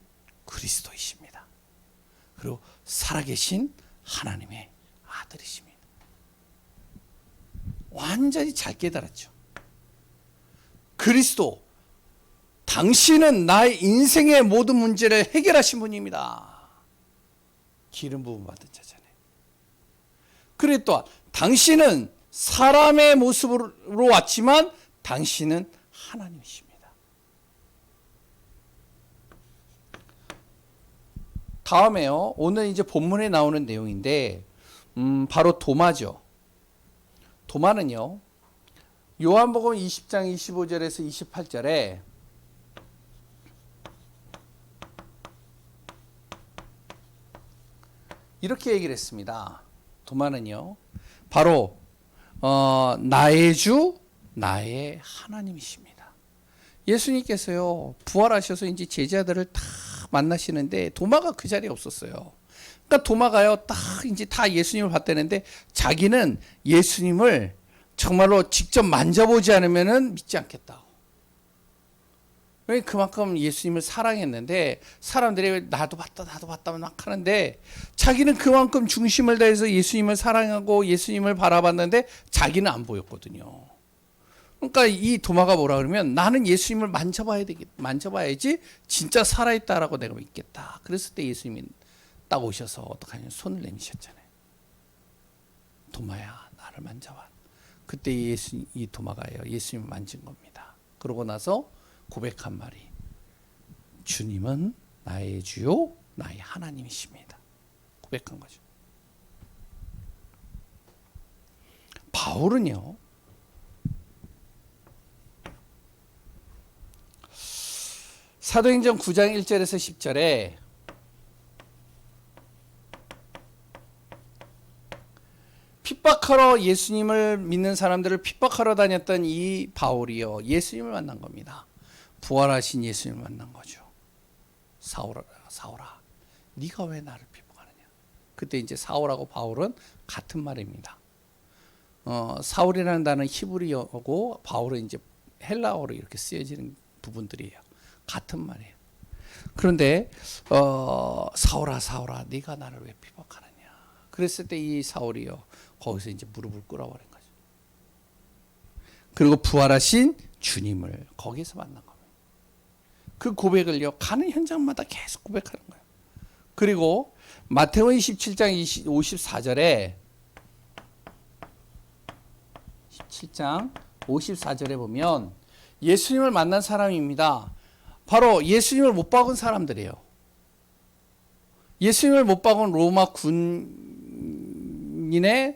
그리스도이십니다. 그리고 살아계신 하나님의 아들이십니다. 완전히 잘 깨달았죠. 그리스도, 당신은 나의 인생의 모든 문제를 해결하신 분입니다. 기름 부음 받은 자잖아요. 그리고 또한 당신은 사람의 모습으로 왔지만 당신은 하나님이십니다. 다음에요. 오늘 이제 본문에 나오는 내용인데 바로 도마죠. 도마는요. 요한복음 20장 25절에서 28절에 이렇게 얘기를 했습니다. 도마는요. 바로 나의 주, 나의 하나님이십니다. 예수님께서요. 부활하셔서 이제 제자들을 다 만나시는데 도마가 그 자리에 없었어요. 그러니까 도마가요. 딱 이제 다 예수님을 봤다는데 자기는 예수님을 정말로 직접 만져보지 않으면은 믿지 않겠다. 그만큼 예수님을 사랑했는데 사람들이 나도 봤다 막 하는데 자기는 그만큼 중심을 다해서 예수님을 사랑하고 예수님을 바라봤는데 자기는 안 보였거든요. 그러니까 이 도마가 뭐라 그러면 나는 예수님을 만져봐야지 진짜 살아있다라고 내가 믿겠다. 그랬을 때 예수님이 딱 오셔서 어떡하냐 손을 내미셨잖아요. 도마야 나를 만져봐. 그때 이 도마가요 예수님을 만진 겁니다. 그러고 나서 고백한 말이 주님은 나의 주요 나의 하나님이십니다. 고백한 거죠. 바울은요 사도행전 9장 1절에서 10절에 핍박하러 예수님을 믿는 사람들을 핍박하러 다녔던 이 바울이요 예수님을 만난 겁니다. 부활하신 예수님을 만난 거죠. 사울아 네가 왜 나를 핍박하느냐. 그때 이제 사울하고 바울은 같은 말입니다. 사울이라는 단어는 히브리어고 바울은 이제 헬라어로 이렇게 쓰여지는 부분들이에요. 같은 말이에요. 그런데 사울아 네가 나를 왜 핍박하느냐. 그랬을 때 이 사울이요 거기서 이제 무릎을 꿇어버린 거죠. 그리고 부활하신 주님을 거기서 만난 겁니다. 그 고백을요 가는 현장마다 계속 고백하는 거예요. 그리고 마태복음 17장 54절에 17장 54절에 보면 예수님을 만난 사람입니다. 바로 예수님을 못 박은 사람들이에요. 예수님을 못 박은 로마 군인의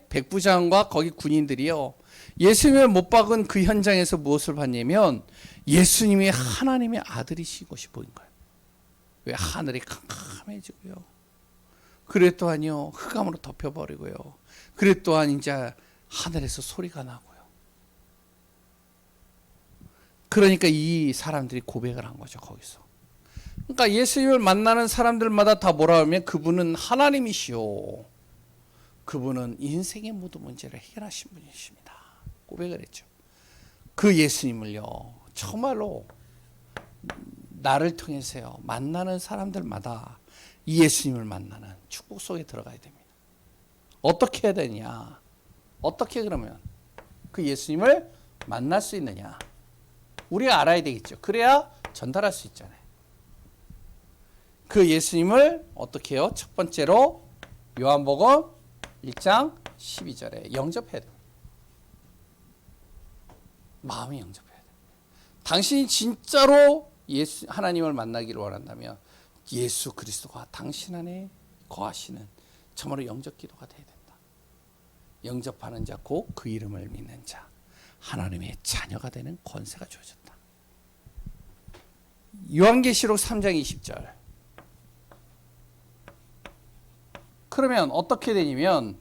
백부장과 거기 군인들이요. 예수님을 못 박은 그 현장에서 무엇을 봤냐면 예수님이 하나님의 아들이시고 싶은 거예요. 왜 하늘이 캄캄해지고요. 그래 또한요 흑암으로 덮여버리고요. 그래 또한 이제 하늘에서 소리가 나고요. 그러니까 이 사람들이 고백을 한 거죠 거기서. 그러니까 예수님을 만나는 사람들마다 다 뭐라 하면 그분은 하나님이시오. 그분은 인생의 모든 문제를 해결하신 분이십니다. 고백을 했죠. 그 예수님을요 정말로 나를 통해서요 만나는 사람들마다 이 예수님을 만나는 축복 속에 들어가야 됩니다. 어떻게 해야 되냐? 어떻게 그러면 그 예수님을 만날 수 있느냐? 우리가 알아야 되겠죠. 그래야 전달할 수 있잖아요. 그 예수님을 어떻게 해요? 첫 번째로 요한복음 1장 12절에 영접해야 됩니다. 마음이 영접해야 돼요. 당신이 진짜로 하나님을 만나기를 원한다면 예수 그리스도가 당신 안에 거하시는 참으로 영접 기도가 돼야 된다. 영접하는 자 곧 그 이름을 믿는 자 하나님의 자녀가 되는 권세가 주어졌다. 요한계시록 3장 20절. 그러면 어떻게 되냐면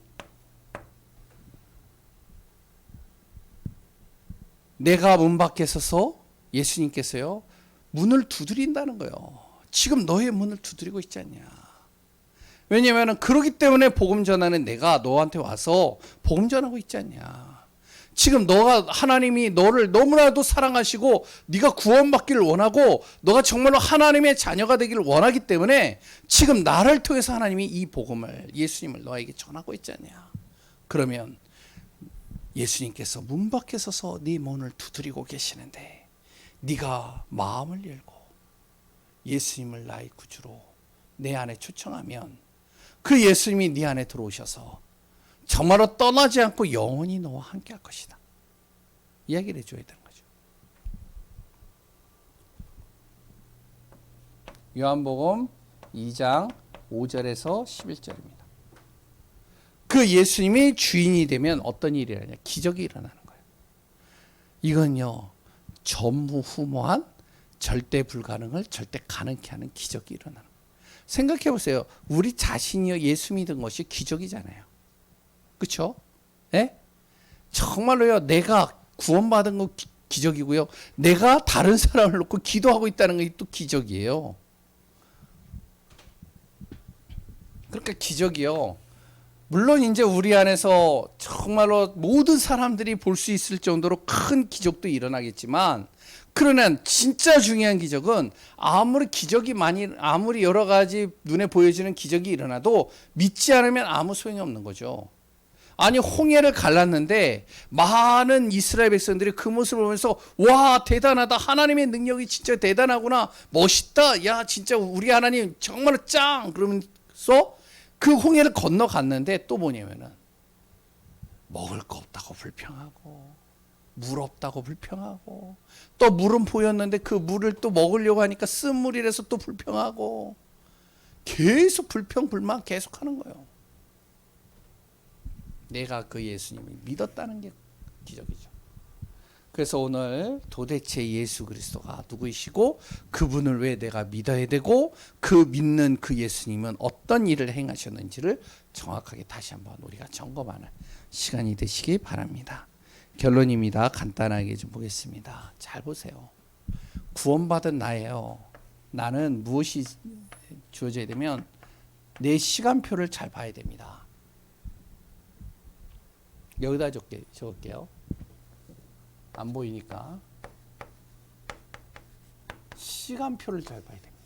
내가 문 밖에 서서 예수님께서요 문을 두드린다는 거예요. 지금 너의 문을 두드리고 있지 않냐. 왜냐하면 그러기 때문에 복음 전하는 내가 너한테 와서 복음 전하고 있지 않냐. 지금 너가 하나님이 너를 너무나도 사랑하시고 네가 구원받기를 원하고 너가 정말로 하나님의 자녀가 되기를 원하기 때문에 지금 나를 통해서 하나님이 이 복음을 예수님을 너에게 전하고 있지 않냐. 그러면 예수님께서 문 밖에 서서 네 문을 두드리고 계시는데 네가 마음을 열고 예수님을 나의 구주로 내 안에 초청하면 그 예수님이 네 안에 들어오셔서 정말로 떠나지 않고 영원히 너와 함께 할 것이다. 이야기를 해줘야 되는 거죠. 요한복음 2장 5절에서 11절입니다. 그 예수님이 주인이 되면 어떤 일이 일어나냐? 기적이 일어나는 거예요. 이건요, 전무후무한 절대 불가능을 절대 가능케 하는 기적이 일어나는 거예요. 생각해 보세요. 우리 자신이요 예수 믿은 것이 기적이잖아요. 그렇죠? 예? 정말로요, 내가 구원받은 거 기적이고요. 내가 다른 사람을 놓고 기도하고 있다는 게 또 기적이에요. 그러니까 기적이요. 물론 이제 우리 안에서 정말로 모든 사람들이 볼 수 있을 정도로 큰 기적도 일어나겠지만, 그러나 진짜 중요한 기적은 아무리 여러 가지 눈에 보여지는 기적이 일어나도 믿지 않으면 아무 소용이 없는 거죠. 아니, 홍해를 갈랐는데 많은 이스라엘 백성들이 그 모습을 보면서 와, 대단하다. 하나님의 능력이 진짜 대단하구나. 멋있다. 야, 진짜 우리 하나님 정말로 짱. 그러면서 그 홍해를 건너갔는데 또 뭐냐면은 먹을 거 없다고 불평하고 물 없다고 불평하고 또 물은 보였는데 그 물을 또 먹으려고 하니까 쓴 물이라서 또 불평하고 계속 불평 불만 계속 하는 거예요. 내가 그 예수님을 믿었다는 게 기적이죠. 그래서 오늘 도대체 예수 그리스도가 누구이시고 그분을 왜 내가 믿어야 되고 그 믿는 그 예수님은 어떤 일을 행하셨는지를 정확하게 다시 한번 우리가 점검하는 시간이 되시기 바랍니다. 결론입니다. 간단하게 좀 보겠습니다. 잘 보세요. 구원받은 나예요. 나는 무엇이 주어져야 되면 내 시간표를 잘 봐야 됩니다. 여기다 적을게요. 안 보이니까. 시간표를 잘 봐야 됩니다.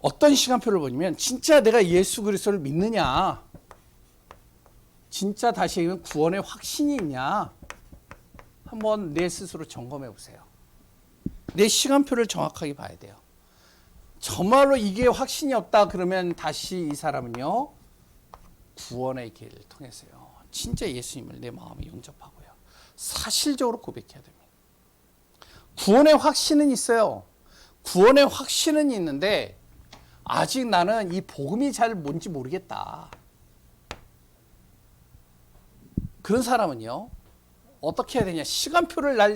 어떤 시간표를 보냐면 진짜 내가 예수 그리스도를 믿느냐, 진짜 다시 얘기하면 구원의 확신이 있냐, 한번 내 스스로 점검해 보세요. 내 시간표를 정확하게 봐야 돼요. 정말로 이게 확신이 없다 그러면 다시 이 사람은요, 구원의 길을 통해서요, 진짜 예수님을 내 마음에 영접하고요, 사실적으로 고백해야 됩니다. 구원의 확신은 있어요. 구원의 확신은 있는데 아직 나는 이 복음이 잘 뭔지 모르겠다. 그런 사람은요, 어떻게 해야 되냐?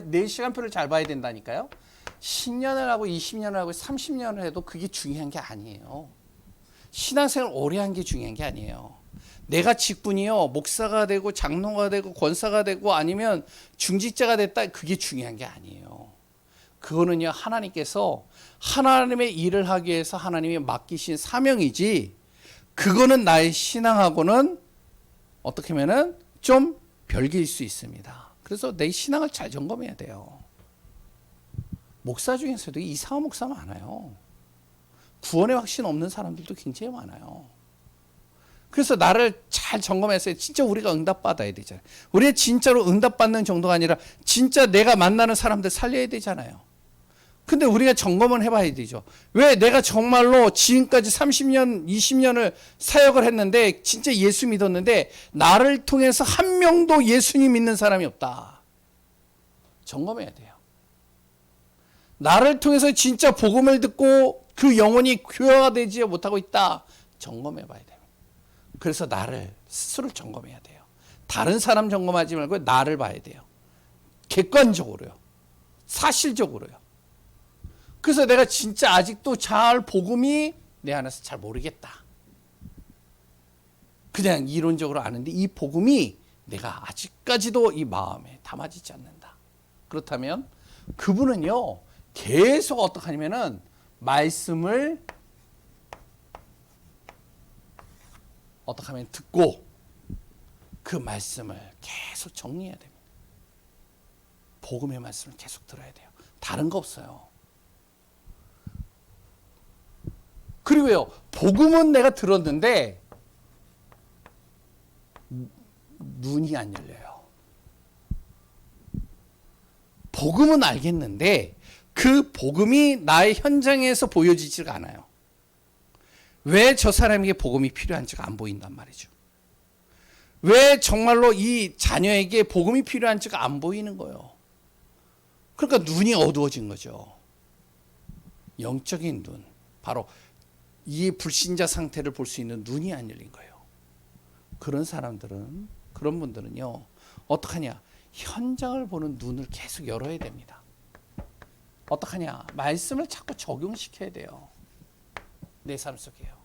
내 시간표를 잘 봐야 된다니까요. 10년을 하고 20년을 하고 30년을 해도 그게 중요한 게 아니에요. 신앙생활 오래 한 게 중요한 게 아니에요. 내가 직분이요, 목사가 되고 장로가 되고 권사가 되고 아니면 중직자가 됐다, 그게 중요한 게 아니에요. 그거는요, 하나님께서 하나님의 일을 하기 위해서 하나님이 맡기신 사명이지, 그거는 나의 신앙하고는 어떻게 하면은 좀 별개일 수 있습니다. 그래서 내 신앙을 잘 점검해야 돼요. 목사 중에서도 이상한 목사 많아요. 구원의 확신 없는 사람들도 굉장히 많아요. 그래서 나를 잘 점검해서 진짜 우리가 응답받아야 되잖아요. 우리가 진짜로 응답받는 정도가 아니라 진짜 내가 만나는 사람들 살려야 되잖아요. 근데 우리가 점검을 해봐야 되죠. 왜 내가 정말로 지금까지 30년, 20년을 사역을 했는데 진짜 예수 믿었는데 나를 통해서 한 명도 예수님 믿는 사람이 없다. 점검해야 돼요. 나를 통해서 진짜 복음을 듣고 그 영혼이 교화되지 못하고 있다. 점검해봐야 돼요. 그래서 나를 스스로 점검해야 돼요. 다른 사람 점검하지 말고 나를 봐야 돼요. 객관적으로요. 사실적으로요. 그래서 내가 진짜 아직도 잘 복음이 내 안에서 잘 모르겠다. 그냥 이론적으로 아는데 이 복음이 내가 아직까지도 이 마음에 담아지지 않는다. 그렇다면 그분은요, 계속 어떻게 하냐면은 말씀을 어떻게 하면 듣고 그 말씀을 계속 정리해야 됩니다. 복음의 말씀을 계속 들어야 돼요. 다른 거 없어요. 그리고요, 복음은 내가 들었는데 눈이 안 열려요. 복음은 알겠는데 그 복음이 나의 현장에서 보여지지가 않아요. 왜 저 사람에게 복음이 필요한지가 안 보인단 말이죠. 왜 정말로 이 자녀에게 복음이 필요한지가 안 보이는 거예요. 그러니까 눈이 어두워진 거죠. 영적인 눈, 바로 이 불신자 상태를 볼 수 있는 눈이 안 열린 거예요. 그런 사람들은, 그런 분들은요, 어떡하냐? 현장을 보는 눈을 계속 열어야 됩니다. 어떡하냐? 말씀을 자꾸 적용시켜야 돼요. 내 삶 속에요.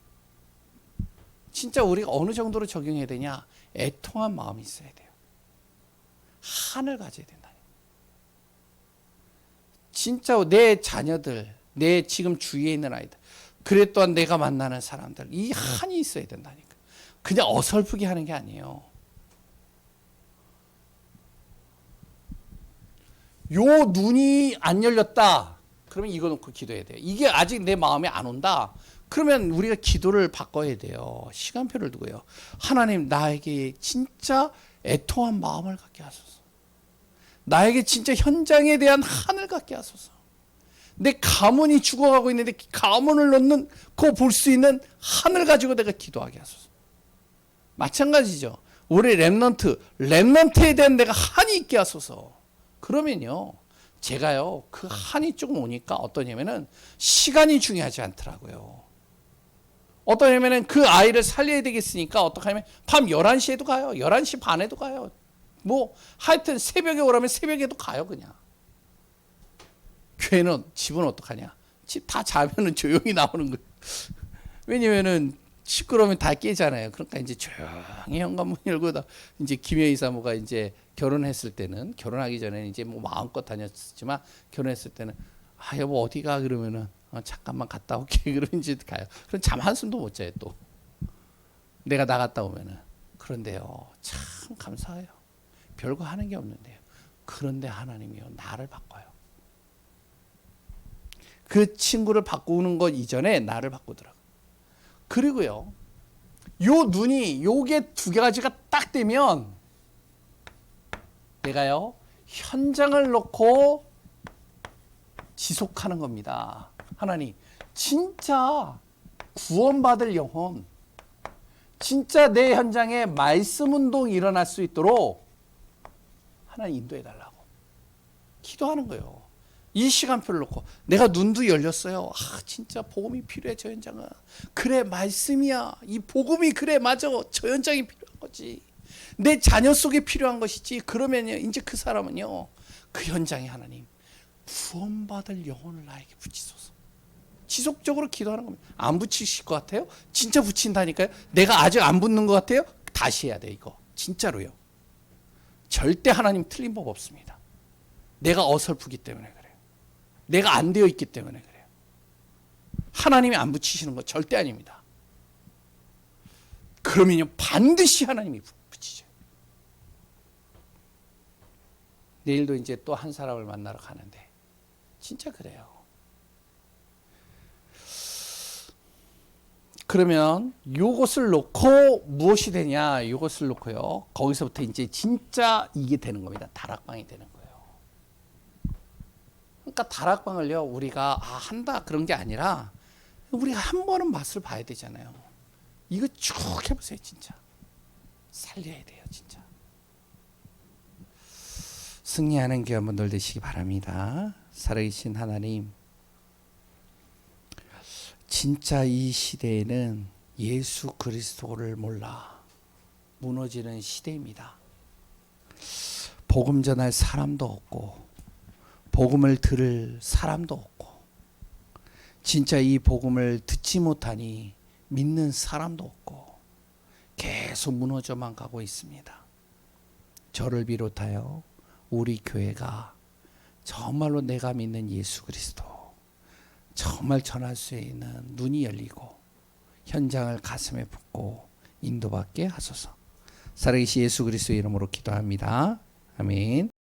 진짜 우리가 어느 정도로 적용해야 되냐? 애통한 마음이 있어야 돼요. 한을 가져야 된다. 진짜 내 자녀들, 내 지금 주위에 있는 아이들, 그래 또한 내가 만나는 사람들, 이 한이 있어야 된다니까. 그냥 어설프게 하는 게 아니에요. 요 눈이 안 열렸다. 그러면 이거 놓고 기도해야 돼요. 이게 아직 내 마음에 안 온다. 그러면 우리가 기도를 바꿔야 돼요. 시간표를 두고요. 하나님, 나에게 진짜 애통한 마음을 갖게 하소서. 나에게 진짜 현장에 대한 한을 갖게 하소서. 내 가문이 죽어가고 있는데 가문을 넣는 그 볼 수 있는 한을 가지고 내가 기도하게 하소서. 마찬가지죠. 우리 렘넌트에 대한 내가 한이 있게 하소서. 그러면요, 제가요, 그 한이 조금 오니까 어떠냐면은 시간이 중요하지 않더라고요. 어떠냐면은 그 아이를 살려야 되겠으니까 어떡하냐면 밤 11시에도 가요. 11시 반에도 가요. 뭐 하여튼 새벽에 오라면 새벽에도 가요, 그냥. 교회는, 집은 어떡하냐? 집 다 자면은 조용히 나오는 거예요. 왜냐면은 시끄러우면 다 깨잖아요. 그러니까 이제 조용히 현관문 열고, 이제 김혜희 사모가 이제 결혼했을 때는, 결혼하기 전에는 이제 뭐 마음껏 다녔지만, 결혼했을 때는, 아, 여보, 어디 가? 그러면은, 잠깐만 갔다 올게. 그러면 이제 가요. 그럼 잠 한숨도 못 자요, 또. 내가 나갔다 오면은. 그런데요, 참 감사해요. 별거 하는 게 없는데요. 그런데 하나님이요, 나를 바꿔요. 그 친구를 바꾸는 것 이전에 나를 바꾸더라고요. 그리고요, 요 눈이, 요게 두 가지가 딱 되면 내가요, 현장을 놓고 지속하는 겁니다. 하나님, 진짜 구원받을 영혼, 진짜 내 현장에 말씀 운동이 일어날 수 있도록 하나님 인도해 달라고 기도하는 거예요. 이 시간표를 놓고 내가 눈도 열렸어요. 아, 진짜 복음이 필요해, 저 현장은. 그래, 말씀이야. 이 복음이, 그래, 맞아, 저 현장이 필요한 거지. 내 자녀 속에 필요한 것이지. 그러면요, 이제 그 사람은요, 그 현장에 하나님, 구원받을 영혼을 나에게 붙이소서. 지속적으로 기도하는 겁니다. 안 붙이실 것 같아요? 진짜 붙인다니까요. 내가 아직 안 붙는 것 같아요? 다시 해야 돼, 이거. 진짜로요. 절대 하나님 틀린 법 없습니다. 내가 어설프기 때문에 그래요. 내가 안 되어 있기 때문에 그래요. 하나님이 안 붙이시는 거 절대 아닙니다. 그러면요, 반드시 하나님이 붙이죠. 내일도 이제 또 한 사람을 만나러 가는데 진짜 그래요. 그러면 요것을 놓고 무엇이 되냐? 요것을 놓고요, 거기서부터 이제 진짜 이게 되는 겁니다. 다락방이 되는 거예요. 그러니까 다락방을요, 우리가 한다 그런 게 아니라 우리가 한 번은 맛을 봐야 되잖아요. 이거 쭉 해보세요. 진짜 살려야 돼요. 진짜 승리하는 교회 한번 되시기 바랍니다. 살아계신 하나님, 진짜 이 시대에는 예수 그리스도를 몰라 무너지는 시대입니다. 복음 전할 사람도 없고 복음을 들을 사람도 없고, 진짜 이 복음을 듣지 못하니 믿는 사람도 없고 계속 무너져만 가고 있습니다. 저를 비롯하여 우리 교회가 정말로 내가 믿는 예수 그리스도 정말 전할 수 있는 눈이 열리고 현장을 가슴에 품고 인도받게 하소서. 살아계신 예수 그리스도의 이름으로 기도합니다. 아멘.